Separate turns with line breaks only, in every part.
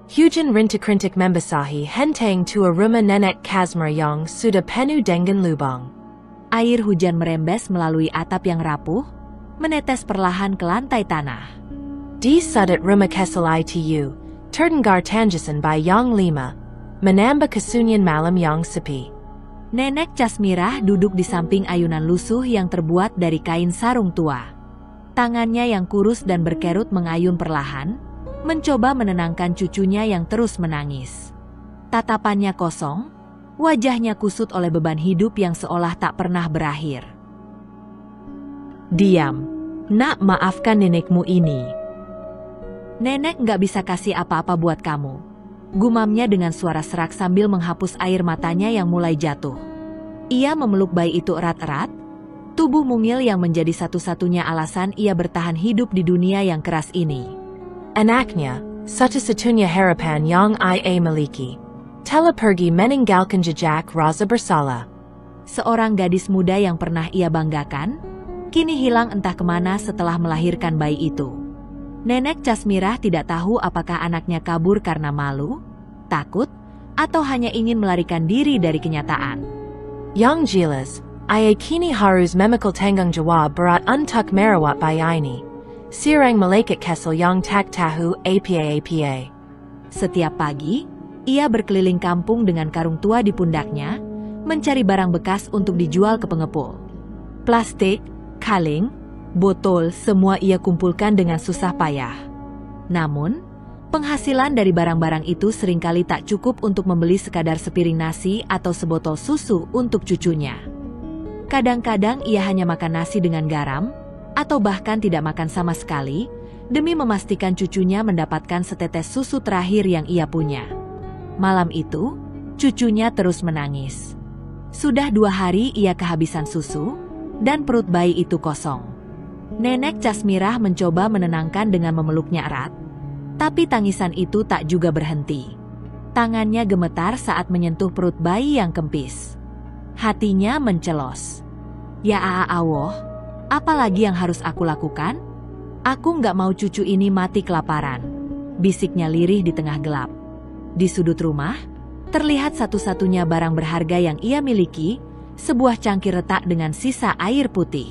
Hujan rintik-rintik membasahi henteng tua rumah nenek Kazmira yang sudah penuh dengan lubang.
Air hujan merembes melalui atap yang rapuh, menetes perlahan ke lantai tanah.
Di sadat rumah Kesel itu, terdengar tangisan by yang lima, menambah kesunyian malam yang sepi.
Nenek Casmirah duduk di samping ayunan lusuh yang terbuat dari kain sarung tua. Tangannya yang kurus dan berkerut mengayun perlahan, mencoba menenangkan cucunya yang terus menangis. Tatapannya kosong, wajahnya kusut oleh beban hidup yang seolah tak pernah berakhir.
Diam, nak, maafkan nenekmu ini.
Nenek nggak bisa kasih apa-apa buat kamu, gumamnya dengan suara serak sambil menghapus air matanya yang mulai jatuh. Ia memeluk bayi itu erat-erat, tubuh mungil yang menjadi satu-satunya alasan ia bertahan hidup di dunia yang keras ini.
Anaknya, satu-satunya harapan yang ia miliki, telah pergi meninggalkan jejak rasa bersalah.
Seorang gadis muda yang pernah ia banggakan, kini hilang entah kemana setelah melahirkan bayi itu. Nenek Casmirah tidak tahu apakah anaknya kabur karena malu, takut, atau hanya ingin melarikan diri dari kenyataan.
Yang jelas, ia kini harus memikul tanggung jawab berat untuk merawat bayi ini. Sirang malaikat Kesel yang tak tahu apa-apa.
Setiap pagi, ia berkeliling kampung dengan karung tua di pundaknya, mencari barang bekas untuk dijual ke pengepul. Plastik, kaleng, botol, semua ia kumpulkan dengan susah payah. Namun, penghasilan dari barang-barang itu seringkali tak cukup untuk membeli sekadar sepiring nasi atau sebotol susu untuk cucunya. Kadang-kadang ia hanya makan nasi dengan garam, atau bahkan tidak makan sama sekali, demi memastikan cucunya mendapatkan setetes susu terakhir yang ia punya. Malam itu, cucunya terus menangis. Sudah 2 hari ia kehabisan susu, dan perut bayi itu kosong. Nenek Casmirah mencoba menenangkan dengan memeluknya erat, tapi tangisan itu tak juga berhenti. Tangannya gemetar saat menyentuh perut bayi yang kempis. Hatinya mencelos. Ya Allah, apa lagi yang harus aku lakukan? Aku nggak mau cucu ini mati kelaparan, bisiknya lirih di tengah gelap. Di sudut rumah, terlihat satu-satunya barang berharga yang ia miliki, sebuah cangkir retak dengan sisa air putih.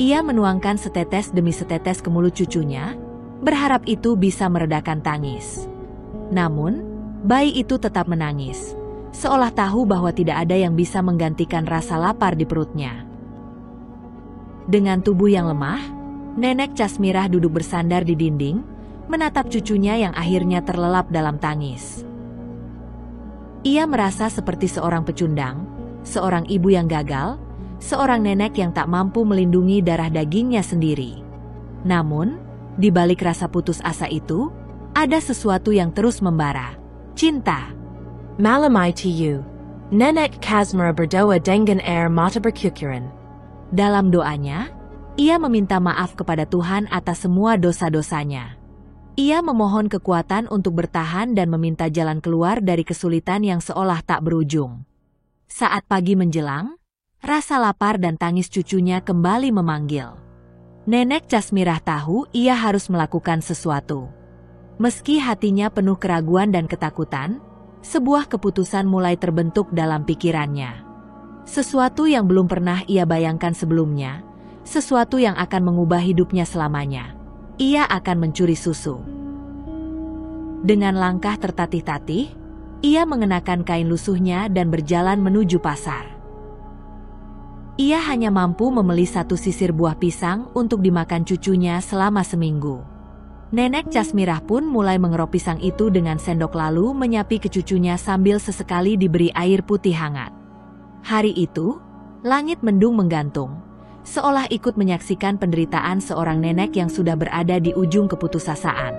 Ia menuangkan setetes demi setetes ke mulut cucunya, berharap itu bisa meredakan tangis. Namun, bayi itu tetap menangis, seolah tahu bahwa tidak ada yang bisa menggantikan rasa lapar di perutnya. Dengan tubuh yang lemah, Nenek Casmirah duduk bersandar di dinding, menatap cucunya yang akhirnya terlelap dalam tangis. Ia merasa seperti seorang pecundang, seorang ibu yang gagal, seorang nenek yang tak mampu melindungi darah dagingnya sendiri. Namun, di balik rasa putus asa itu, ada sesuatu yang terus membara. Cinta.
Malam itu, Nenek Kazmira berdoa dengan air mata bercucuran.
Dalam doanya, ia meminta maaf kepada Tuhan atas semua dosa-dosanya. Ia memohon kekuatan untuk bertahan dan meminta jalan keluar dari kesulitan yang seolah tak berujung. Saat pagi menjelang, rasa lapar dan tangis cucunya kembali memanggil. Nenek Casmirah tahu ia harus melakukan sesuatu. Meski hatinya penuh keraguan dan ketakutan, sebuah keputusan mulai terbentuk dalam pikirannya. Sesuatu yang belum pernah ia bayangkan sebelumnya, sesuatu yang akan mengubah hidupnya selamanya. Ia akan mencuri susu. Dengan langkah tertatih-tatih, ia mengenakan kain lusuhnya dan berjalan menuju pasar. Ia hanya mampu membeli 1 sisir buah pisang untuk dimakan cucunya selama seminggu. Nenek Casmirah pun mulai mengerok pisang itu dengan sendok lalu menyapi ke cucunya sambil sesekali diberi air putih hangat. Hari itu, langit mendung menggantung, seolah ikut menyaksikan penderitaan seorang nenek yang sudah berada di ujung keputusasaan.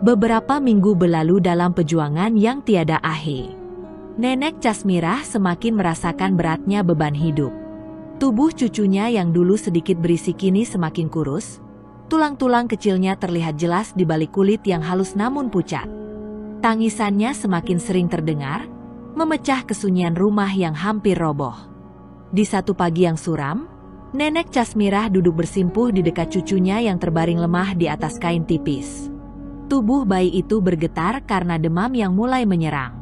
Beberapa minggu berlalu dalam perjuangan yang tiada akhir. Nenek Casmirah semakin merasakan beratnya beban hidup. Tubuh cucunya yang dulu sedikit berisi kini semakin kurus, tulang-tulang kecilnya terlihat jelas di balik kulit yang halus namun pucat. Tangisannya semakin sering terdengar, memecah kesunyian rumah yang hampir roboh. Di satu pagi yang suram, Nenek Casmirah duduk bersimpuh di dekat cucunya yang terbaring lemah di atas kain tipis. Tubuh bayi itu bergetar karena demam yang mulai menyerang.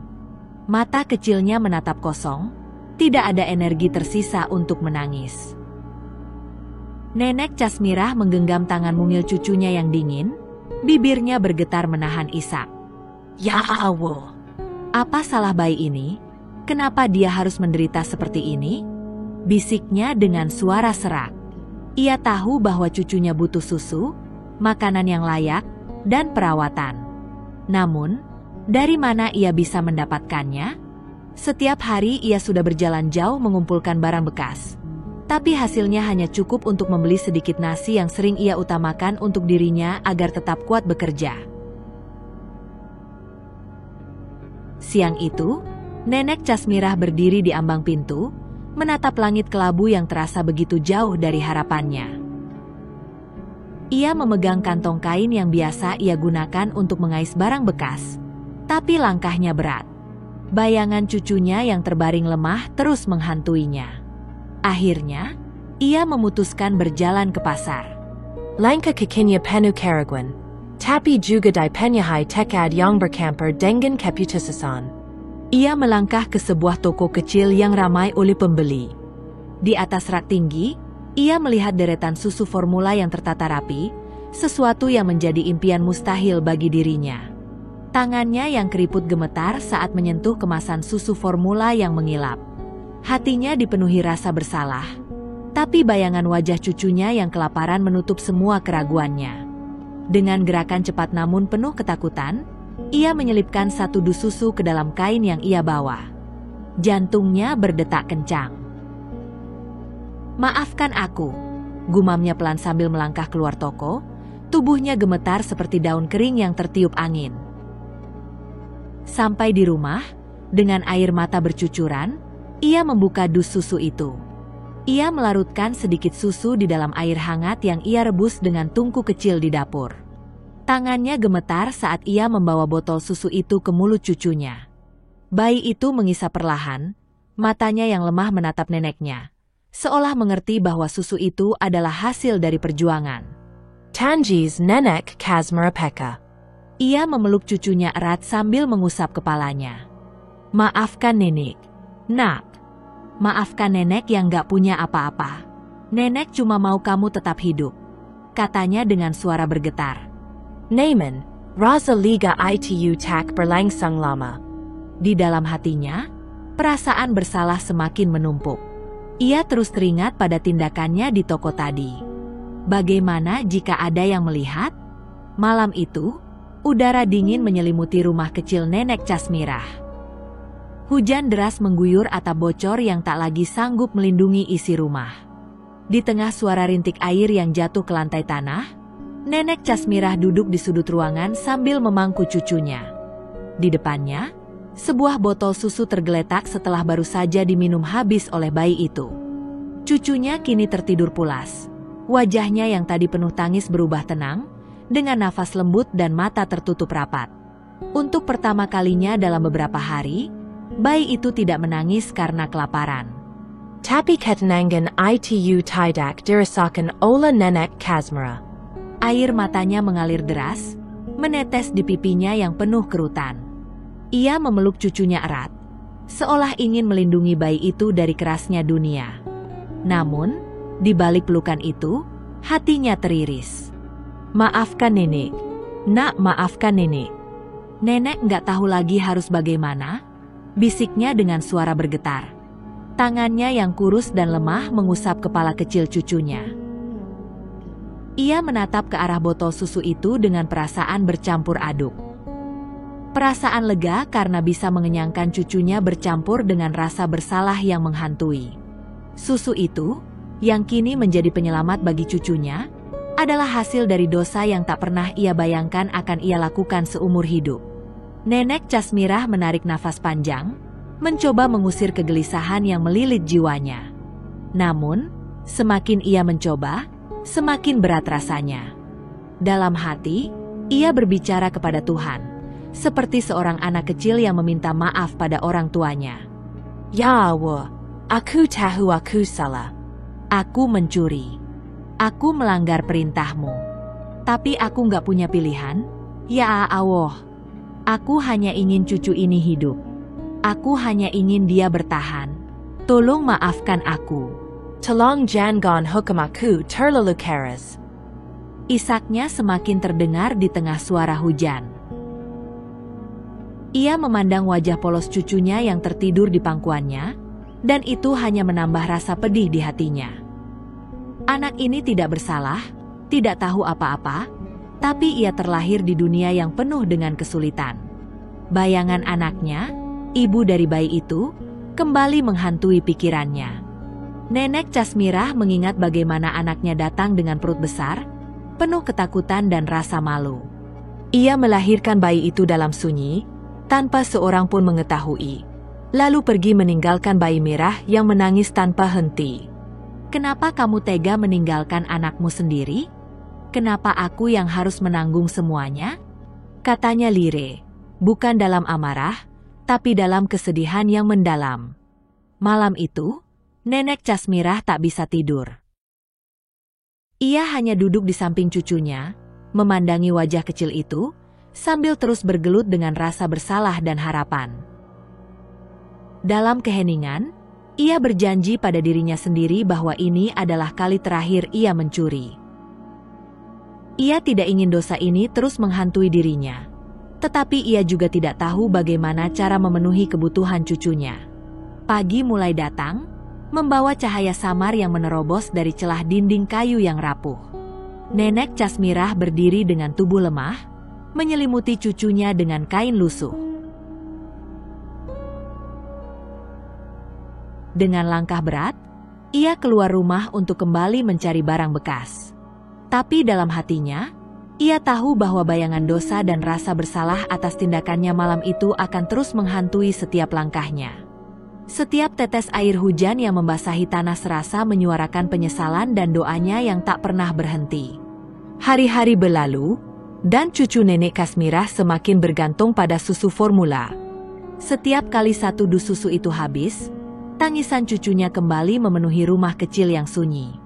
Mata kecilnya menatap kosong, tidak ada energi tersisa untuk menangis. Nenek Chasmirah menggenggam tangan mungil cucunya yang dingin, bibirnya bergetar menahan isak.
Ya Allah.
Apa salah bayi ini? Kenapa dia harus menderita seperti ini? Bisiknya dengan suara serak. Ia tahu bahwa cucunya butuh susu, makanan yang layak, dan perawatan. Namun, dari mana ia bisa mendapatkannya? Setiap hari ia sudah berjalan jauh mengumpulkan barang bekas. Tapi hasilnya hanya cukup untuk membeli sedikit nasi yang sering ia utamakan untuk dirinya agar tetap kuat bekerja. Siang itu, Nenek Chasmirah berdiri di ambang pintu, menatap langit kelabu yang terasa begitu jauh dari harapannya. Ia memegang kantong kain yang biasa ia gunakan untuk mengais barang bekas, tapi langkahnya berat. Bayangan cucunya yang terbaring lemah terus menghantuinya. Akhirnya, ia memutuskan berjalan ke pasar.
Langkah kakinya penuh keraguan. Tapi juga dipenuhi tekad yang bercampur dengan keputusan.
Ia melangkah ke sebuah toko kecil yang ramai oleh pembeli. Di atas rak tinggi, ia melihat deretan susu formula yang tertata rapi, sesuatu yang menjadi impian mustahil bagi dirinya. Tangannya yang keriput gemetar saat menyentuh kemasan susu formula yang mengilap. Hatinya dipenuhi rasa bersalah, tapi bayangan wajah cucunya yang kelaparan menutup semua keraguannya. Dengan gerakan cepat namun penuh ketakutan, ia menyelipkan satu dus susu ke dalam kain yang ia bawa. Jantungnya berdetak kencang. "Maafkan aku," gumamnya pelan sambil melangkah keluar toko, tubuhnya gemetar seperti daun kering yang tertiup angin. Sampai di rumah, dengan air mata bercucuran, ia membuka dus susu itu. Ia melarutkan sedikit susu di dalam air hangat yang ia rebus dengan tungku kecil di dapur. Tangannya gemetar saat ia membawa botol susu itu ke mulut cucunya. Bayi itu mengisap perlahan, matanya yang lemah menatap neneknya, seolah mengerti bahwa susu itu adalah hasil dari perjuangan.
Tangi's Nenek Chasmirah Peka.
Ia memeluk cucunya erat sambil mengusap kepalanya. "Maafkan nenek. Nak. Maafkan nenek yang gak punya apa-apa. Nenek cuma mau kamu tetap hidup," katanya dengan suara bergetar.
Naaman, Raza Liga itu tak berlangsung lama.
Di dalam hatinya, perasaan bersalah semakin menumpuk. Ia terus teringat pada tindakannya di toko tadi. Bagaimana jika ada yang melihat? Malam itu, udara dingin menyelimuti rumah kecil Nenek Chasmirah. Hujan deras mengguyur atap bocor yang tak lagi sanggup melindungi isi rumah. Di tengah suara rintik air yang jatuh ke lantai tanah, Nenek Chasmirah duduk di sudut ruangan sambil memangku cucunya. Di depannya, sebuah botol susu tergeletak setelah baru saja diminum habis oleh bayi itu. Cucunya kini tertidur pulas. Wajahnya yang tadi penuh tangis berubah tenang, dengan nafas lembut dan mata tertutup rapat. Untuk pertama kalinya dalam beberapa hari, bayi itu tidak menangis karena kelaparan.
Tapi ketenangan itu tidak dirasakan oleh Nenek Chasmirah.
Air matanya mengalir deras, menetes di pipinya yang penuh kerutan. Ia memeluk cucunya erat, seolah ingin melindungi bayi itu dari kerasnya dunia. Namun, di balik pelukan itu, hatinya teriris. "Maafkan nenek. Nak, maafkan nenek." Nenek nggak tahu lagi harus bagaimana, bisiknya dengan suara bergetar. Tangannya yang kurus dan lemah mengusap kepala kecil cucunya. Ia menatap ke arah botol susu itu dengan perasaan bercampur aduk. Perasaan lega karena bisa mengenyangkan cucunya bercampur dengan rasa bersalah yang menghantui. Susu itu, yang kini menjadi penyelamat bagi cucunya, adalah hasil dari dosa yang tak pernah ia bayangkan akan ia lakukan seumur hidup. Nenek Chasmirah menarik nafas panjang, mencoba mengusir kegelisahan yang melilit jiwanya. Namun, semakin ia mencoba, semakin berat rasanya. Dalam hati, ia berbicara kepada Tuhan, seperti seorang anak kecil yang meminta maaf pada orang tuanya.
"Ya Allah, aku tahu aku salah.
Aku mencuri. Aku melanggar perintahmu. Tapi aku nggak punya pilihan. Ya Allah, aku hanya ingin cucu ini hidup. Aku hanya ingin dia bertahan. Tolong maafkan aku.
Tolong jangan hukum aku terlalu keras.
Isaknya semakin terdengar di tengah suara hujan. Ia memandang wajah polos cucunya yang tertidur di pangkuannya, dan itu hanya menambah rasa pedih di hatinya. Anak ini tidak bersalah, tidak tahu apa-apa, tapi ia terlahir di dunia yang penuh dengan kesulitan. Bayangan anaknya, ibu dari bayi itu, kembali menghantui pikirannya. Nenek Casmirah mengingat bagaimana anaknya datang dengan perut besar, penuh ketakutan dan rasa malu.
Ia melahirkan bayi itu dalam sunyi, tanpa seorang pun mengetahui. Lalu pergi meninggalkan bayi merah yang menangis tanpa henti.
Kenapa kamu tega meninggalkan anakmu sendiri? Kenapa aku yang harus menanggung semuanya? Katanya lirih, bukan dalam amarah, tapi dalam kesedihan yang mendalam. Malam itu, Nenek Casmirah tak bisa tidur. Ia hanya duduk di samping cucunya, memandangi wajah kecil itu, sambil terus bergelut dengan rasa bersalah dan harapan. Dalam keheningan, ia berjanji pada dirinya sendiri bahwa ini adalah kali terakhir ia mencuri. Ia tidak ingin dosa ini terus menghantui dirinya. Tetapi ia juga tidak tahu bagaimana cara memenuhi kebutuhan cucunya. Pagi mulai datang, membawa cahaya samar yang menerobos dari celah dinding kayu yang rapuh. Nenek Casmirah berdiri dengan tubuh lemah, menyelimuti cucunya dengan kain lusuh. Dengan langkah berat, ia keluar rumah untuk kembali mencari barang bekas. Tapi dalam hatinya, ia tahu bahwa bayangan dosa dan rasa bersalah atas tindakannya malam itu akan terus menghantui setiap langkahnya. Setiap tetes air hujan yang membasahi tanah serasa menyuarakan penyesalan dan doanya yang tak pernah berhenti.
Hari-hari berlalu, dan cucu Nenek Casmirah semakin bergantung pada susu formula.
Setiap kali satu dus susu itu habis, tangisan cucunya kembali memenuhi rumah kecil yang sunyi.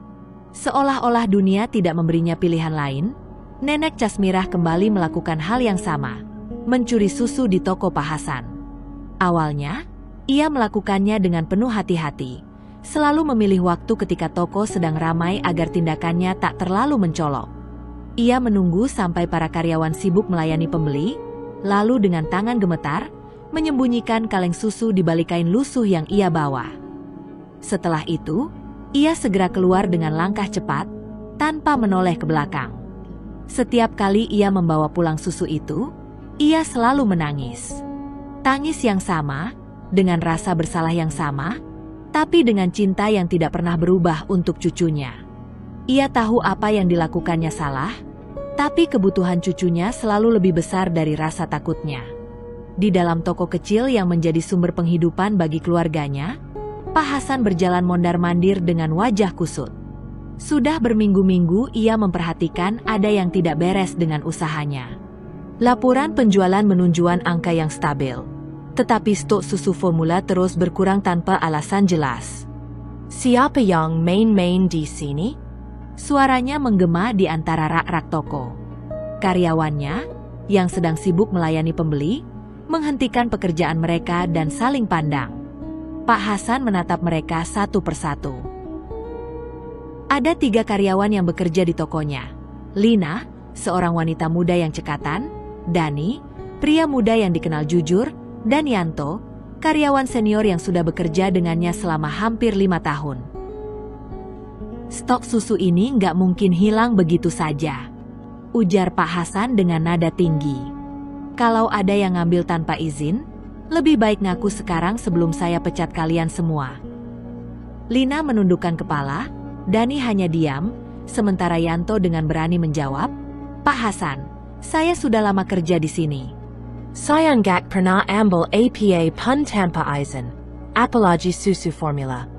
Seolah-olah dunia tidak memberinya pilihan lain, Nenek Casmirah kembali melakukan hal yang sama, mencuri susu di toko Pak Hasan. Awalnya, ia melakukannya dengan penuh hati-hati, selalu memilih waktu ketika toko sedang ramai agar tindakannya tak terlalu mencolok. Ia menunggu sampai para karyawan sibuk melayani pembeli, lalu dengan tangan gemetar, menyembunyikan kaleng susu di balik kain lusuh yang ia bawa. Setelah itu, ia segera keluar dengan langkah cepat, tanpa menoleh ke belakang. Setiap kali ia membawa pulang susu itu, ia selalu menangis. Tangis yang sama, dengan rasa bersalah yang sama, tapi dengan cinta yang tidak pernah berubah untuk cucunya. Ia tahu apa yang dilakukannya salah, tapi kebutuhan cucunya selalu lebih besar dari rasa takutnya. Di dalam toko kecil yang menjadi sumber penghidupan bagi keluarganya, Pak Hasan berjalan mondar-mandir dengan wajah kusut. Sudah berminggu-minggu ia memperhatikan ada yang tidak beres dengan usahanya. Laporan penjualan menunjukkan angka yang stabil, tetapi stok susu formula terus berkurang tanpa alasan jelas.
Siapa yang main-main di sini?
Suaranya menggema di antara rak-rak toko. Karyawannya, yang sedang sibuk melayani pembeli, menghentikan pekerjaan mereka dan saling pandang. Pak Hasan menatap mereka satu persatu. Ada 3 karyawan yang bekerja di tokonya. Lina, seorang wanita muda yang cekatan, Dani, pria muda yang dikenal jujur, dan Yanto, karyawan senior yang sudah bekerja dengannya selama hampir 5 tahun. Stok susu ini nggak mungkin hilang begitu saja, ujar Pak Hasan dengan nada tinggi. Kalau ada yang ngambil tanpa izin, lebih baik ngaku sekarang sebelum saya pecat kalian semua. Lina menundukkan kepala, Dani hanya diam, sementara Yanto dengan berani menjawab, Pak Hasan, saya sudah lama kerja di sini.
Saya nggak pernah ambil APA pun tanpa izin, apalagi susu formula.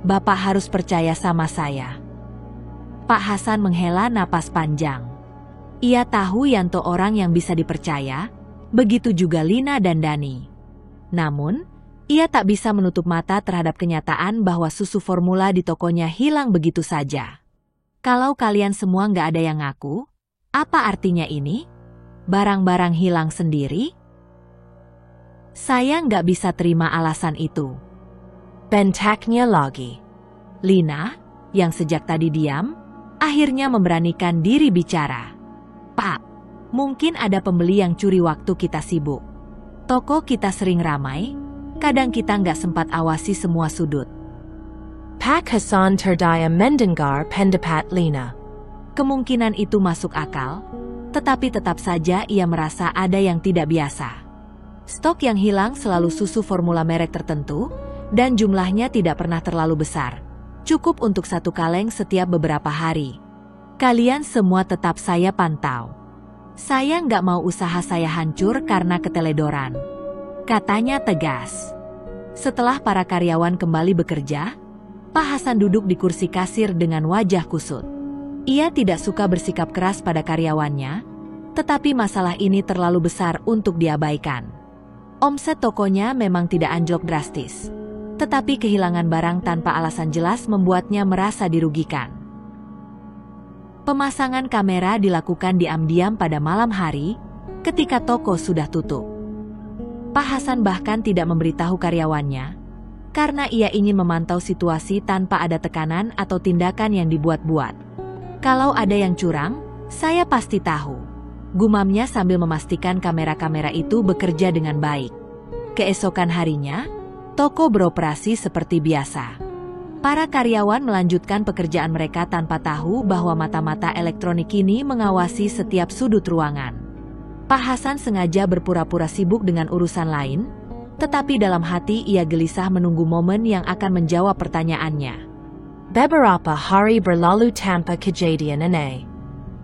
Bapak harus percaya sama saya. Pak Hasan menghela napas panjang. Ia tahu Yanto orang yang bisa dipercaya, begitu juga Lina dan Dani. Namun, ia tak bisa menutup mata terhadap kenyataan bahwa susu formula di tokonya hilang begitu saja. Kalau kalian semua nggak ada yang ngaku, apa artinya ini? barang-barang hilang sendiri? Saya nggak bisa terima alasan itu.
Bentaknya lagi.
Lina, yang sejak tadi diam, akhirnya memberanikan diri bicara. Pak, mungkin ada pembeli yang curi waktu kita sibuk. Toko kita sering ramai, kadang kita nggak sempat awasi semua sudut.
Pak Hasan terdaya mendengar pendapat Lina.
Kemungkinan itu masuk akal, tetapi tetap saja ia merasa ada yang tidak biasa. Stok yang hilang selalu susu formula merek tertentu, dan jumlahnya tidak pernah terlalu besar. Cukup untuk satu kaleng setiap beberapa hari. Kalian semua tetap saya pantau. Saya nggak mau usaha saya hancur karena keteledoran. Katanya tegas. Setelah para karyawan kembali bekerja, Pak Hasan duduk di kursi kasir dengan wajah kusut. Ia tidak suka bersikap keras pada karyawannya, tetapi masalah ini terlalu besar untuk diabaikan. Omset tokonya memang tidak anjlok drastis, tetapi kehilangan barang tanpa alasan jelas membuatnya merasa dirugikan. Pemasangan kamera dilakukan diam-diam pada malam hari, ketika toko sudah tutup. Pak Hasan bahkan tidak memberitahu karyawannya, karena ia ingin memantau situasi tanpa ada tekanan atau tindakan yang dibuat-buat. Kalau ada yang curang, saya pasti tahu. Gumamnya sambil memastikan kamera-kamera itu bekerja dengan baik. Keesokan harinya, toko beroperasi seperti biasa. Para karyawan melanjutkan pekerjaan mereka tanpa tahu bahwa mata-mata elektronik ini mengawasi setiap sudut ruangan. Pak Hasan sengaja berpura-pura sibuk dengan urusan lain, tetapi dalam hati ia gelisah menunggu momen yang akan menjawab pertanyaannya.
Beberapa hari berlalu tanpa kejadian aneh.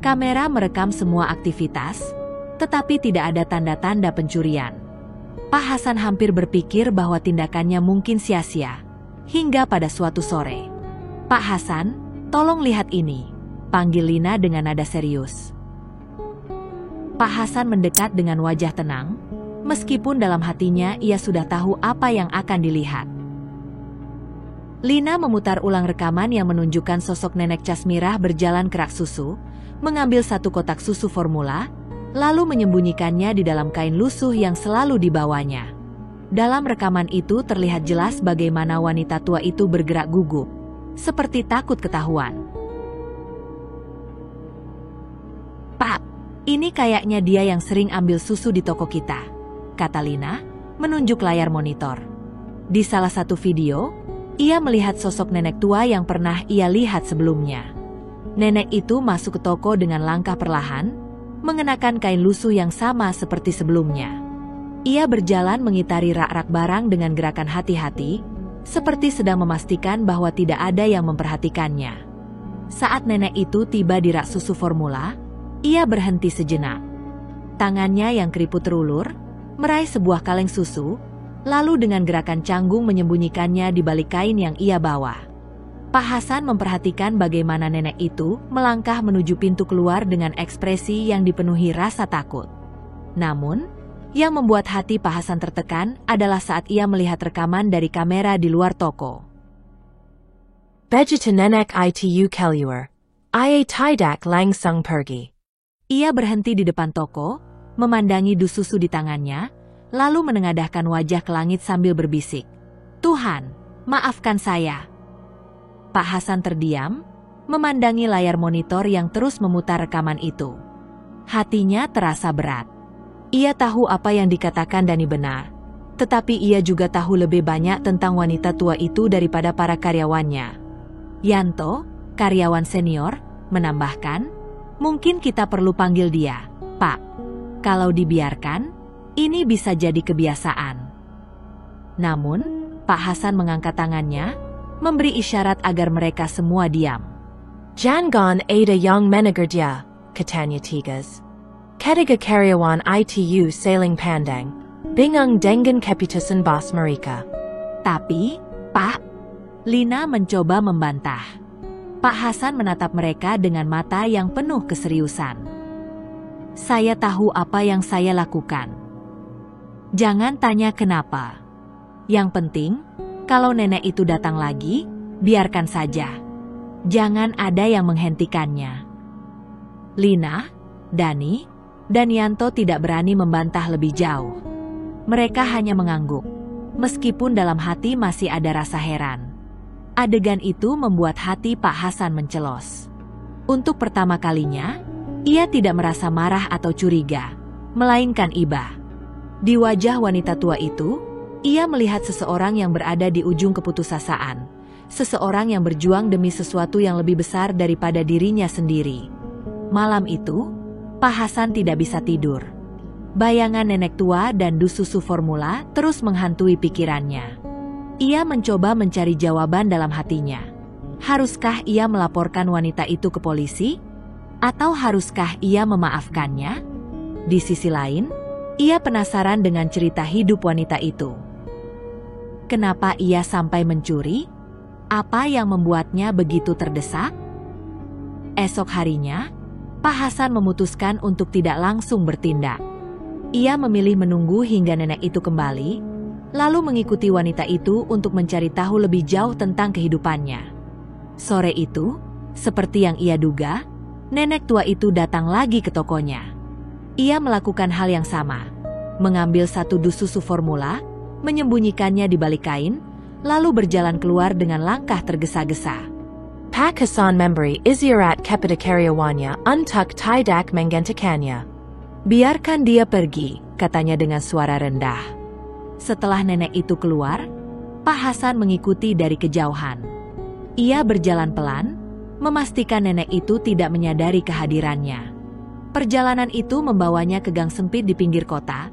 Kamera merekam semua aktivitas, tetapi tidak ada tanda-tanda pencurian. Pak Hasan hampir berpikir bahwa tindakannya mungkin sia-sia, hingga pada suatu sore. Pak Hasan, tolong lihat ini, panggil Lina dengan nada serius. Pak Hasan mendekat dengan wajah tenang, meskipun dalam hatinya ia sudah tahu apa yang akan dilihat. Lina memutar ulang rekaman yang menunjukkan sosok nenek Casmirah berjalan ke rak susu, mengambil satu kotak susu formula, lalu menyembunyikannya di dalam kain lusuh yang selalu dibawanya. Dalam rekaman itu terlihat jelas bagaimana wanita tua itu bergerak gugup, seperti takut ketahuan. Pak, ini kayaknya dia yang sering ambil susu di toko kita, kata Lina, menunjuk layar monitor. Di salah satu video, ia melihat sosok nenek tua yang pernah ia lihat sebelumnya. Nenek itu masuk ke toko dengan langkah perlahan, mengenakan kain lusuh yang sama seperti sebelumnya. Ia berjalan mengitari rak-rak barang dengan gerakan hati-hati, seperti sedang memastikan bahwa tidak ada yang memperhatikannya. Saat nenek itu tiba di rak susu formula, ia berhenti sejenak. Tangannya yang keriput terulur, meraih sebuah kaleng susu, lalu dengan gerakan canggung menyembunyikannya di balik kain yang ia bawa. Pak Hasan memperhatikan bagaimana nenek itu melangkah menuju pintu keluar dengan ekspresi yang dipenuhi rasa takut. Namun, yang membuat hati Pak Hasan tertekan adalah saat ia melihat rekaman dari kamera di luar toko.
Begitu nenek itu keluar, ia tidak langsung pergi.
Ia berhenti di depan toko, memandangi dus susu di tangannya, lalu menengadahkan wajah ke langit sambil berbisik, "Tuhan, maafkan saya." Pak Hasan terdiam, memandangi layar monitor yang terus memutar rekaman itu. Hatinya terasa berat. Ia tahu apa yang dikatakan Dani benar, tetapi ia juga tahu lebih banyak tentang wanita tua itu daripada para karyawannya. Yanto, karyawan senior, menambahkan, "Mungkin kita perlu panggil dia, Pak. Kalau dibiarkan, ini bisa jadi kebiasaan." Namun, Pak Hasan mengangkat tangannya, memberi isyarat agar mereka semua diam.
Jangan ada yang menegur dia, katanya tegas. Ketiga karyawan itu saling pandang, bingung dengan keputusan bos mereka.
Tapi, Pak, Lina mencoba membantah. Pak Hasan menatap mereka dengan mata yang penuh keseriusan. "Saya tahu apa yang saya lakukan. Jangan tanya kenapa. Yang penting, kalau nenek itu datang lagi, biarkan saja. Jangan ada yang menghentikannya." Lina, Dani, dan Yanto tidak berani membantah lebih jauh. Mereka hanya mengangguk, meskipun dalam hati masih ada rasa heran. Adegan itu membuat hati Pak Hasan mencelos. Untuk pertama kalinya, ia tidak merasa marah atau curiga, melainkan iba. Di wajah wanita tua itu, ia melihat seseorang yang berada di ujung keputusasaan, seseorang yang berjuang demi sesuatu yang lebih besar daripada dirinya sendiri. Malam itu, Pak Hasan tidak bisa tidur. Bayangan nenek tua dan dus susu formula terus menghantui pikirannya. Ia mencoba mencari jawaban dalam hatinya. Haruskah ia melaporkan wanita itu ke polisi? Atau haruskah ia memaafkannya? Di sisi lain, ia penasaran dengan cerita hidup wanita itu. Kenapa ia sampai mencuri? Apa yang membuatnya begitu terdesak? Esok harinya, Pak Hasan memutuskan untuk tidak langsung bertindak. Ia memilih menunggu hingga nenek itu kembali, lalu mengikuti wanita itu untuk mencari tahu lebih jauh tentang kehidupannya. Sore itu, seperti yang ia duga, nenek tua itu datang lagi ke tokonya. Ia melakukan hal yang sama, mengambil satu dus susu formula, menyembunyikannya di balik kain, lalu berjalan keluar dengan langkah tergesa-gesa.
Pak Hasan memberi isyarat kepada karyawannya untuk tidak menghentikannya.
Biarkan dia pergi, katanya dengan suara rendah. Setelah nenek itu keluar, Pak Hasan mengikuti dari kejauhan. Ia berjalan pelan, memastikan nenek itu tidak menyadari kehadirannya. Perjalanan itu membawanya ke gang sempit di pinggir kota,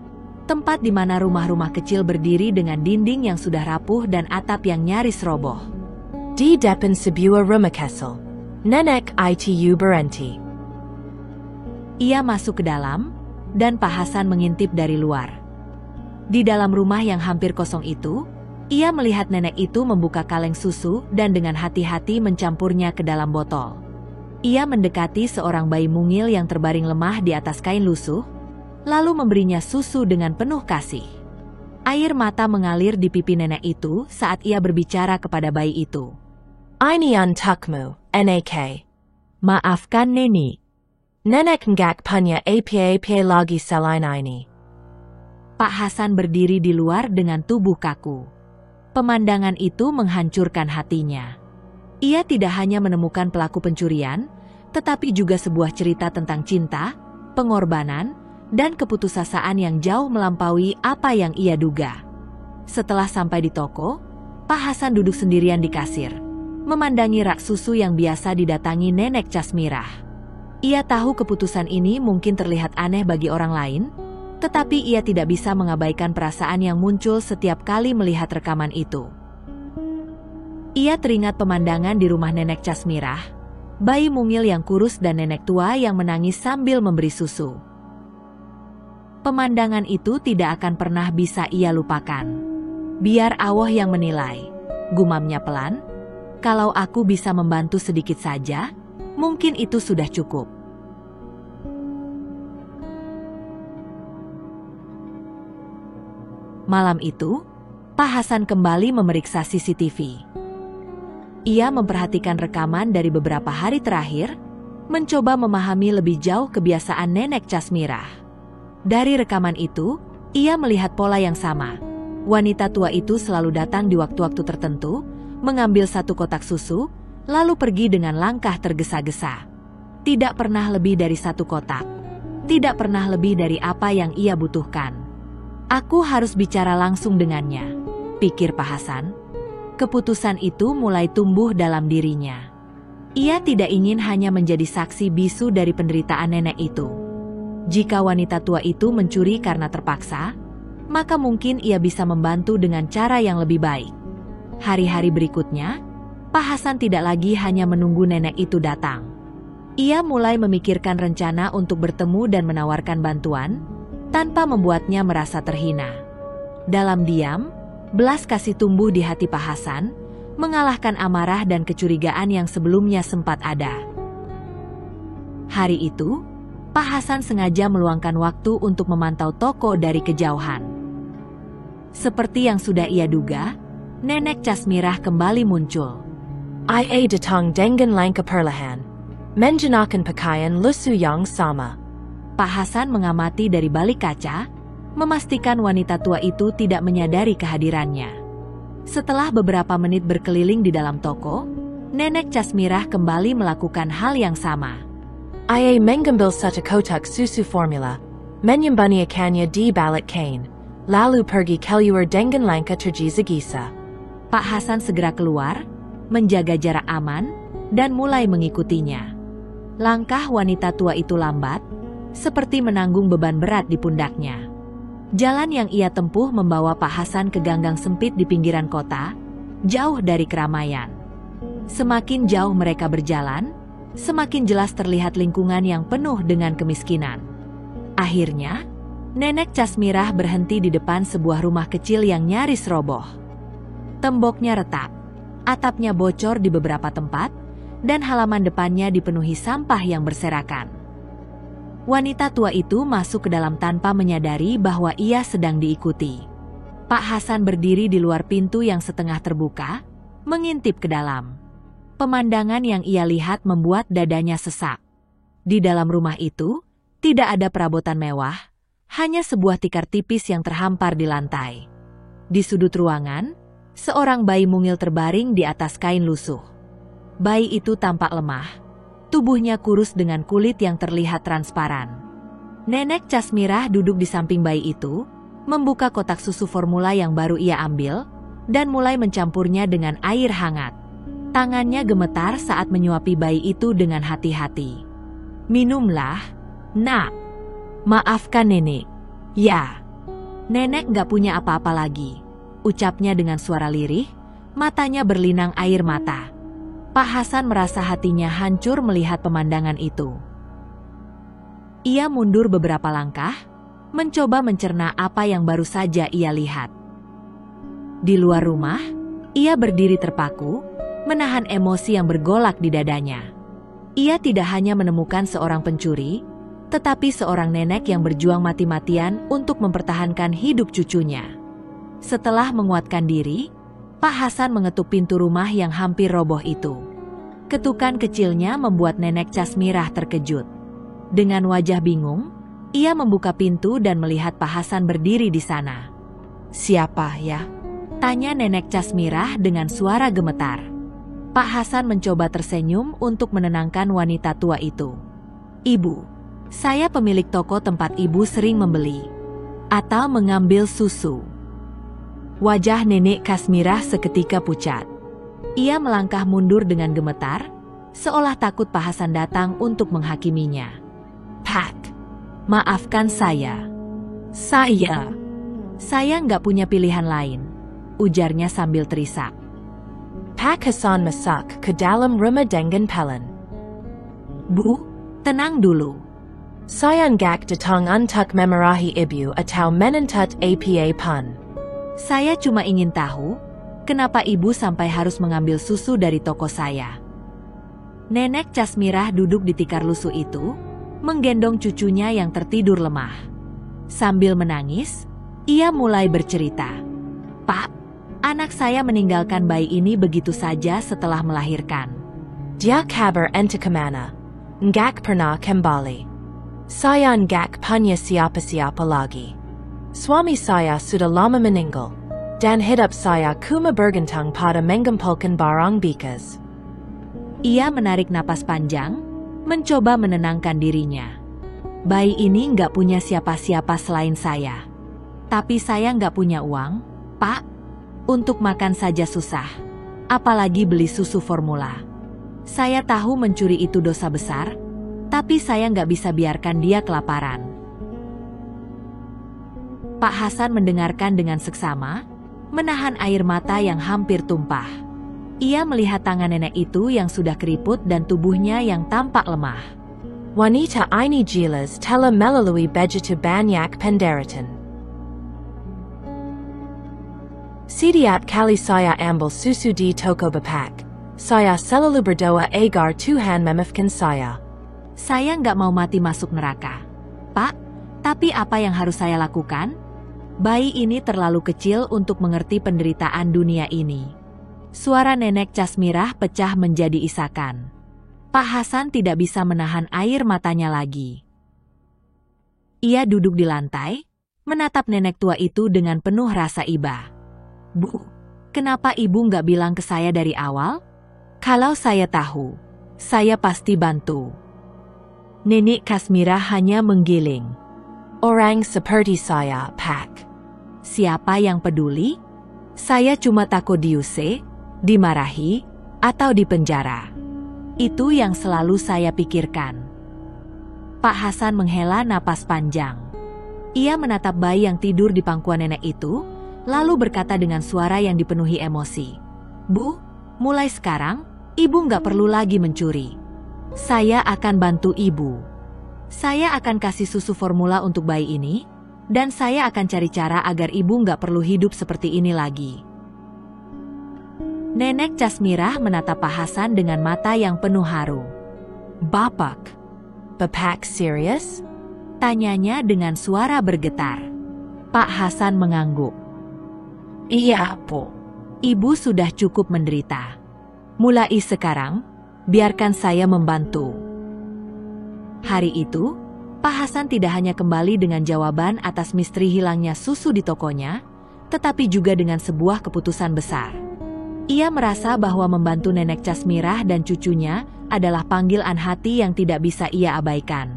tempat di mana rumah-rumah kecil berdiri dengan dinding yang sudah rapuh dan atap yang nyaris roboh.
Di depan sebuah rumah kecil, nenek itu berhenti.
Ia masuk ke dalam, dan Pak Hasan mengintip dari luar. Di dalam rumah yang hampir kosong itu, ia melihat nenek itu membuka kaleng susu dan dengan hati-hati mencampurnya ke dalam botol. Ia mendekati seorang bayi mungil yang terbaring lemah di atas kain lusuh, lalu memberinya susu dengan penuh kasih. Air mata mengalir di pipi nenek itu saat ia berbicara kepada bayi itu.
Ini untukmu, Nek.
Maafkan Neni.
Nenek nggak punya apa-apa lagi selain ini.
Pak Hasan berdiri di luar dengan tubuh kaku. Pemandangan itu menghancurkan hatinya. Ia tidak hanya menemukan pelaku pencurian, tetapi juga sebuah cerita tentang cinta, pengorbanan, dan keputusasaan yang jauh melampaui apa yang ia duga. Setelah sampai di toko, Pak Hasan duduk sendirian di kasir, memandangi rak susu yang biasa didatangi nenek Casmirah. Ia tahu keputusan ini mungkin terlihat aneh bagi orang lain, tetapi ia tidak bisa mengabaikan perasaan yang muncul setiap kali melihat rekaman itu. Ia teringat pemandangan di rumah nenek Casmirah, bayi mungil yang kurus dan nenek tua yang menangis sambil memberi susu. Pemandangan itu tidak akan pernah bisa ia lupakan. Biar Allah yang menilai, gumamnya pelan. Kalau aku bisa membantu sedikit saja, mungkin itu sudah cukup. Malam itu, Pak Hasan kembali memeriksa CCTV. Ia memperhatikan rekaman dari beberapa hari terakhir, mencoba memahami lebih jauh kebiasaan nenek Casmirah. Dari rekaman itu, ia melihat pola yang sama. Wanita tua itu selalu datang di waktu-waktu tertentu, mengambil satu kotak susu, lalu pergi dengan langkah tergesa-gesa. Tidak pernah lebih dari satu kotak. Tidak pernah lebih dari apa yang ia butuhkan. Aku harus bicara langsung dengannya, pikir Pak Hasan. Keputusan itu mulai tumbuh dalam dirinya. Ia tidak ingin hanya menjadi saksi bisu dari penderitaan nenek itu. Jika wanita tua itu mencuri karena terpaksa, maka mungkin ia bisa membantu dengan cara yang lebih baik. Hari-hari berikutnya, Pak Hasan tidak lagi hanya menunggu nenek itu datang. Ia mulai memikirkan rencana untuk bertemu dan menawarkan bantuan, tanpa membuatnya merasa terhina. Dalam diam, belas kasih tumbuh di hati Pak Hasan, mengalahkan amarah dan kecurigaan yang sebelumnya sempat ada. Hari itu, Pak Hasan sengaja meluangkan waktu untuk memantau toko dari kejauhan. Seperti yang sudah ia duga, nenek Casmirah kembali muncul.
Ia datang dengan langkah perlahan, mengenakan pakaian lusuh yang sama.
Pak Hasan mengamati dari balik kaca, memastikan wanita tua itu tidak menyadari kehadirannya. Setelah beberapa menit berkeliling di dalam toko, Nenek Casmirah kembali melakukan hal yang sama.
Ia mengambil satu kotak susu formula, menyembunyikannya di balik kain, lalu pergi keluar dengan langkah tergesa-gesa.
Pak Hasan segera keluar, menjaga jarak aman, dan mulai mengikutinya. Langkah wanita tua itu lambat, seperti menanggung beban berat di pundaknya. Jalan yang ia tempuh membawa Pak Hasan ke ganggang sempit di pinggiran kota, jauh dari keramaian. Semakin jauh mereka berjalan, semakin jelas terlihat lingkungan yang penuh dengan kemiskinan. Akhirnya, Nenek Casmirah berhenti di depan sebuah rumah kecil yang nyaris roboh. Temboknya retak, atapnya bocor di beberapa tempat, dan halaman depannya dipenuhi sampah yang berserakan. Wanita tua itu masuk ke dalam tanpa menyadari bahwa ia sedang diikuti. Pak Hasan berdiri di luar pintu yang setengah terbuka, mengintip ke dalam. Pemandangan yang ia lihat membuat dadanya sesak. Di dalam rumah itu, tidak ada perabotan mewah, hanya sebuah tikar tipis yang terhampar di lantai. Di sudut ruangan, seorang bayi mungil terbaring di atas kain lusuh. Bayi itu tampak lemah. Tubuhnya kurus dengan kulit yang terlihat transparan. Nenek Casmirah duduk di samping bayi itu, membuka kotak susu formula yang baru ia ambil, dan mulai mencampurnya dengan air hangat. Tangannya gemetar saat menyuapi bayi itu dengan hati-hati. "Minumlah, nak." "Maafkan nenek." "Ya." "Nenek gak punya apa-apa lagi," ucapnya dengan suara lirih, matanya berlinang air mata. Pak Hasan merasa hatinya hancur melihat pemandangan itu. Ia mundur beberapa langkah, mencoba mencerna apa yang baru saja ia lihat. Di luar rumah, ia berdiri terpaku, menahan emosi yang bergolak di dadanya. Ia tidak hanya menemukan seorang pencuri, tetapi seorang nenek yang berjuang mati-matian untuk mempertahankan hidup cucunya. Setelah menguatkan diri, Pak Hasan mengetuk pintu rumah yang hampir roboh itu. Ketukan kecilnya membuat Nenek Casmirah terkejut. Dengan wajah bingung, ia membuka pintu dan melihat Pak Hasan berdiri di sana. "Siapa ya?" tanya Nenek Casmirah dengan suara gemetar. Pak Hasan mencoba tersenyum untuk menenangkan wanita tua itu. "Ibu, saya pemilik toko tempat ibu sering membeli atau mengambil susu." Wajah Nenek Casmirah seketika pucat. Ia melangkah mundur dengan gemetar, seolah takut Pak Hasan datang untuk menghakiminya. "Pak, maafkan saya. Saya nggak punya pilihan lain," ujarnya sambil terisak.
Pak Hasan masuk ke dalam rumah dengan pelan.
"Bu, tenang dulu.
Saya nggak datang untuk memarahi ibu atau menuntut apa pun.
Saya cuma ingin tahu, kenapa ibu sampai harus mengambil susu dari toko saya." Nenek Casmirah duduk di tikar lusuh itu, menggendong cucunya yang tertidur lemah. Sambil menangis, ia mulai bercerita. "Pak, anak saya meninggalkan bayi ini begitu saja setelah melahirkan.
Dia kabar ente kemana? Nggak pernah kembali. Saya nggak punya siapa-siapa lagi. Suami saya sudah lama meninggal, dan hidup saya cuma bergantung pada mengumpulkan barang bekas." Ia menarik napas panjang, mencoba menenangkan dirinya. "Bayi ini nggak punya siapa-siapa selain saya. Tapi saya nggak punya uang, Pak. Untuk makan saja susah. Apalagi beli susu formula. Saya tahu mencuri itu dosa besar, tapi saya nggak bisa biarkan dia kelaparan." Pak Hasan mendengarkan dengan seksama, menahan air mata yang hampir tumpah. Ia melihat tangan nenek itu yang sudah keriput dan tubuhnya yang tampak lemah. "Wanita ini jelas telah melalui begitu banyak penderitaan. Setiap kali saya ambil susu di toko Bapak, saya selalu berdoa agar Tuhan memaafkan saya."
"Saya nggak mau mati masuk neraka, Pak. Tapi apa yang harus saya lakukan? Bayi ini terlalu kecil untuk mengerti penderitaan dunia ini." Suara Nenek Casmirah pecah menjadi isakan. Pak Hasan tidak bisa menahan air matanya lagi. Ia duduk di lantai, menatap nenek tua itu dengan penuh rasa iba. Bu, kenapa ibu nggak bilang ke saya dari awal? Kalau saya tahu, saya pasti bantu. Nenek Kasmira hanya menggiling.
Orang seperti saya, Pak.
Siapa yang peduli? Saya cuma takut diusir, dimarahi, atau dipenjara. Itu yang selalu saya pikirkan. Pak Hasan menghela napas panjang. Ia menatap bayi yang tidur di pangkuan nenek itu, lalu berkata dengan suara yang dipenuhi emosi. Bu, mulai sekarang, ibu nggak perlu lagi mencuri. Saya akan bantu ibu. Saya akan kasih susu formula untuk bayi ini, dan saya akan cari cara agar ibu nggak perlu hidup seperti ini lagi. Nenek Kasmirah menatap Pak Hasan dengan mata yang penuh haru.
Bapak serius?
Tanyanya dengan suara bergetar. Pak Hasan mengangguk.
Iya, Po.
Ibu sudah cukup menderita. Mulai sekarang, biarkan saya membantu. Hari itu, Pak Hasan tidak hanya kembali dengan jawaban atas misteri hilangnya susu di tokonya, tetapi juga dengan sebuah keputusan besar. Ia merasa bahwa membantu nenek Kasmirah dan cucunya adalah panggilan hati yang tidak bisa ia abaikan.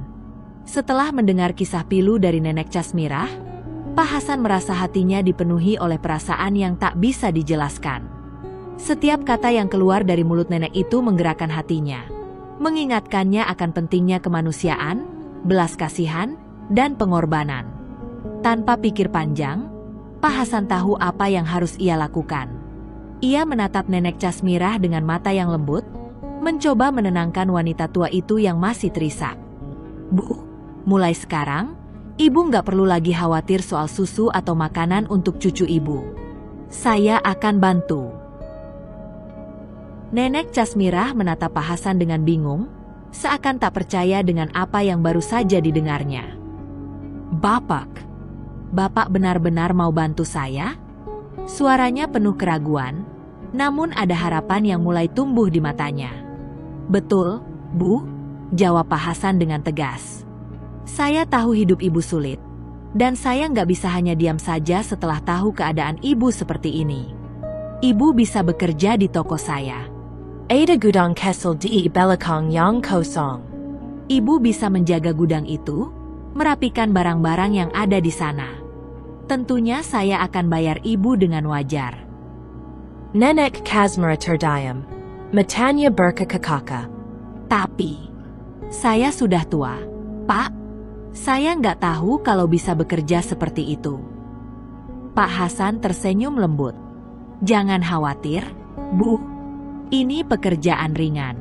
Setelah mendengar kisah pilu dari nenek Kasmirah, Pak Hasan merasa hatinya dipenuhi oleh perasaan yang tak bisa dijelaskan. Setiap kata yang keluar dari mulut nenek itu menggerakkan hatinya, mengingatkannya akan pentingnya kemanusiaan, belas kasihan, dan pengorbanan. Tanpa pikir panjang, Pak Hasan tahu apa yang harus ia lakukan. Ia menatap nenek Kasmirah dengan mata yang lembut, mencoba menenangkan wanita tua itu yang masih terisak. Bu, mulai sekarang, ibu nggak perlu lagi khawatir soal susu atau makanan untuk cucu ibu. Saya akan bantu. Nenek Kasmirah menatap Pak Hasan dengan bingung, seakan tak percaya dengan apa yang baru saja didengarnya. Bapak benar-benar mau bantu saya? Suaranya penuh keraguan, namun ada harapan yang mulai tumbuh di matanya. Betul, Bu, jawab Pak Hasan dengan tegas. Saya tahu hidup ibu sulit, dan saya nggak bisa hanya diam saja setelah tahu keadaan ibu seperti ini. Ibu bisa bekerja di toko saya.
Ada gudang Kessel di belakang yang kosong.
Ibu bisa menjaga gudang itu, merapikan barang-barang yang ada di sana. Tentunya saya akan bayar ibu dengan wajar.
Nenek Kasmira terdiam. Matanya berkekakaka.
Tapi, saya sudah tua, Pak. Saya nggak tahu kalau bisa bekerja seperti itu. Pak Hasan tersenyum lembut. Jangan khawatir, Bu. Ini pekerjaan ringan.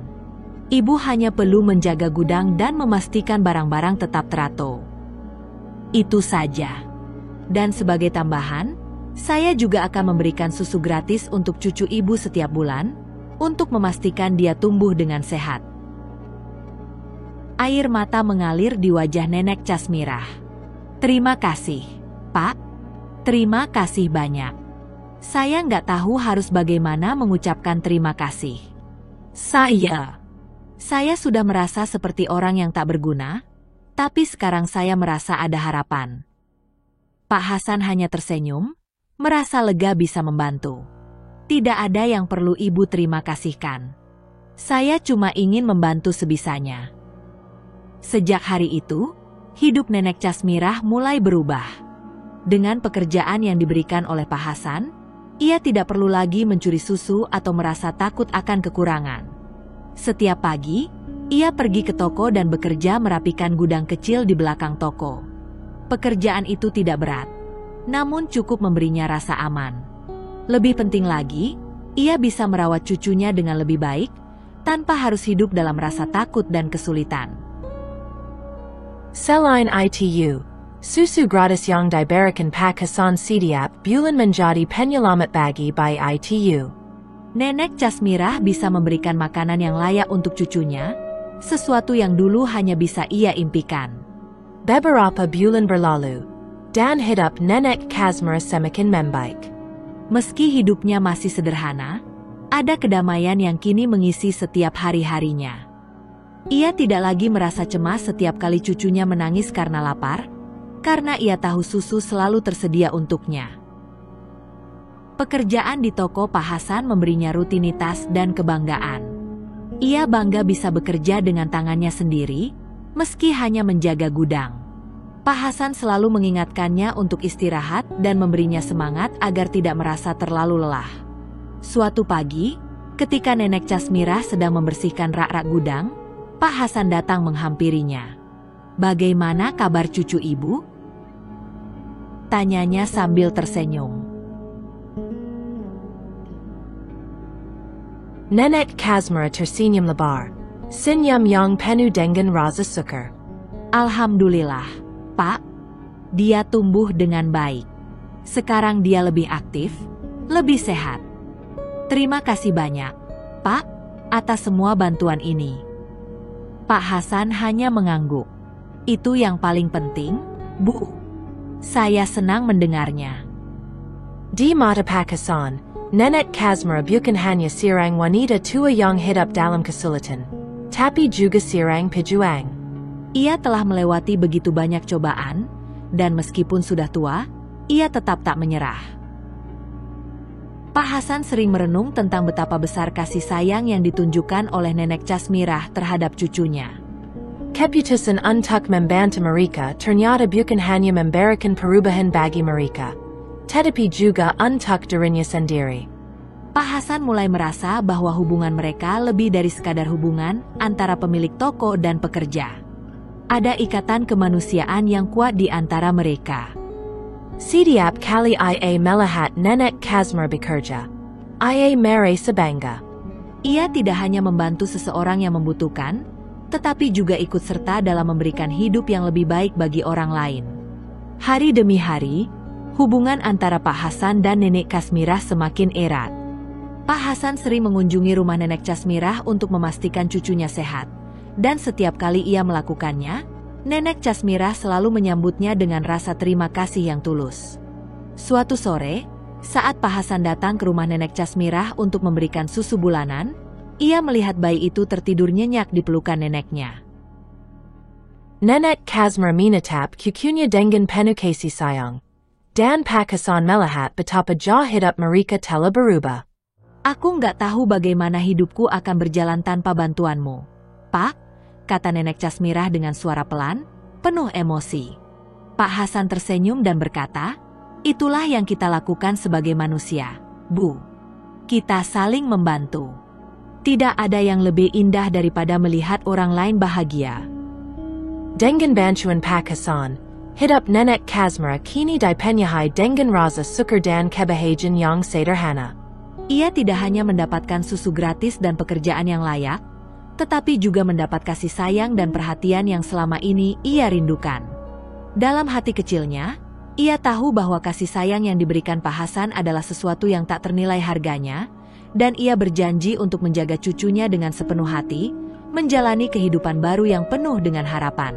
Ibu hanya perlu menjaga gudang dan memastikan barang-barang tetap teratur. Itu saja. Dan sebagai tambahan, saya juga akan memberikan susu gratis untuk cucu ibu setiap bulan, untuk memastikan dia tumbuh dengan sehat. Air mata mengalir di wajah nenek Kasmirah. Terima kasih, Pak. Terima kasih banyak. Saya nggak tahu harus bagaimana mengucapkan terima kasih. Saya sudah merasa seperti orang yang tak berguna, tapi sekarang saya merasa ada harapan. Pak Hasan hanya tersenyum, merasa lega bisa membantu. Tidak ada yang perlu ibu terima kasihkan. Saya cuma ingin membantu sebisanya. Sejak hari itu, hidup nenek Kasmirah mulai berubah. Dengan pekerjaan yang diberikan oleh Pak Hasan, ia tidak perlu lagi mencuri susu atau merasa takut akan kekurangan. Setiap pagi, ia pergi ke toko dan bekerja merapikan gudang kecil di belakang toko. Pekerjaan itu tidak berat, namun cukup memberinya rasa aman. Lebih penting lagi, ia bisa merawat cucunya dengan lebih baik, tanpa harus hidup dalam rasa takut dan kesulitan.
Selain itu, susu gratis yang diberikan Pak Hasan setiap bulan menjadi penyelamat bagi bayi itu.
Nenek Kasmirah bisa memberikan makanan yang layak untuk cucunya, sesuatu yang dulu hanya bisa ia impikan.
Beberapa bulan berlalu, dan hidup nenek Kasmirah semakin membaik.
Meski hidupnya masih sederhana, ada kedamaian yang kini mengisi setiap hari-harinya. Ia tidak lagi merasa cemas setiap kali cucunya menangis karena lapar, karena ia tahu susu selalu tersedia untuknya. Pekerjaan di toko Pak Hasan memberinya rutinitas dan kebanggaan. Ia bangga bisa bekerja dengan tangannya sendiri, meski hanya menjaga gudang. Pak Hasan selalu mengingatkannya untuk istirahat dan memberinya semangat agar tidak merasa terlalu lelah. Suatu pagi, ketika Nenek Casmirah sedang membersihkan rak-rak gudang, Pak Hasan datang menghampirinya. "Bagaimana kabar cucu ibu?" tanyanya sambil tersenyum.
Nenek Casmirah tersenyum lebar. Senyum yang penuh dengan rasa syukur.
"Alhamdulillah, Pak. Dia tumbuh dengan baik. Sekarang dia lebih aktif, lebih sehat. Terima kasih banyak, Pak, atas semua bantuan ini." Pak Hasan hanya mengangguk. "Itu yang paling penting, Bu. Saya senang mendengarnya."
Di mata Pak Hasan, Nenek Casmirah bukan hanya seorang wanita tua yang hidup dalam kesulitan, tapi juga seorang pejuang.
Ia telah melewati begitu banyak cobaan, dan meskipun sudah tua, ia tetap tak menyerah. Pak Hasan sering merenung tentang betapa besar kasih sayang yang ditunjukkan oleh Nenek Casmirah terhadap cucunya.
Keputusan untuk membantu mereka ternyata bukan hanya memberikan perubahan bagi mereka, tetapi juga untuk dirinya sendiri.
Pak Hasan mulai merasa bahwa hubungan mereka lebih dari sekadar hubungan antara pemilik toko dan pekerja. Ada ikatan kemanusiaan yang kuat di antara mereka.
Setiap kali ia melihat Nenek Casmirah bekerja, ia merasa bangga.
Ia tidak hanya membantu seseorang yang membutuhkan, tetapi juga ikut serta dalam memberikan hidup yang lebih baik bagi orang lain. Hari demi hari, hubungan antara Pak Hasan dan Nenek Casmirah semakin erat. Pak Hasan sering mengunjungi rumah Nenek Casmirah untuk memastikan cucunya sehat, dan setiap kali ia melakukannya, Nenek Casmirah selalu menyambutnya dengan rasa terima kasih yang tulus. Suatu sore, saat Pak Hasan datang ke rumah Nenek Casmirah untuk memberikan susu bulanan, ia melihat bayi itu tertidur nyenyak di pelukan neneknya.
Nenek Casmirah menatap cucunya dengan penuh kasih sayang, dan Pak Hasan melihat betapa jauh hidup mereka telah berubah.
"Aku nggak tahu bagaimana hidupku akan berjalan tanpa bantuanmu, Pak," kata Nenek Casmirah dengan suara pelan, penuh emosi. Pak Hasan tersenyum dan berkata, "Itulah yang kita lakukan sebagai manusia, Bu. Kita saling membantu. Tidak ada yang lebih indah daripada melihat orang lain bahagia."
Dengan bantuan Pak Hasan, hidup Nenek Casmirah kini dipenuhi dengan rasa syukur dan kebahagiaan yang sederhana.
Ia tidak hanya mendapatkan susu gratis dan pekerjaan yang layak, tetapi juga mendapat kasih sayang dan perhatian yang selama ini ia rindukan. Dalam hati kecilnya, ia tahu bahwa kasih sayang yang diberikan Pak Hasan adalah sesuatu yang tak ternilai harganya, dan ia berjanji untuk menjaga cucunya dengan sepenuh hati, menjalani kehidupan baru yang penuh dengan harapan.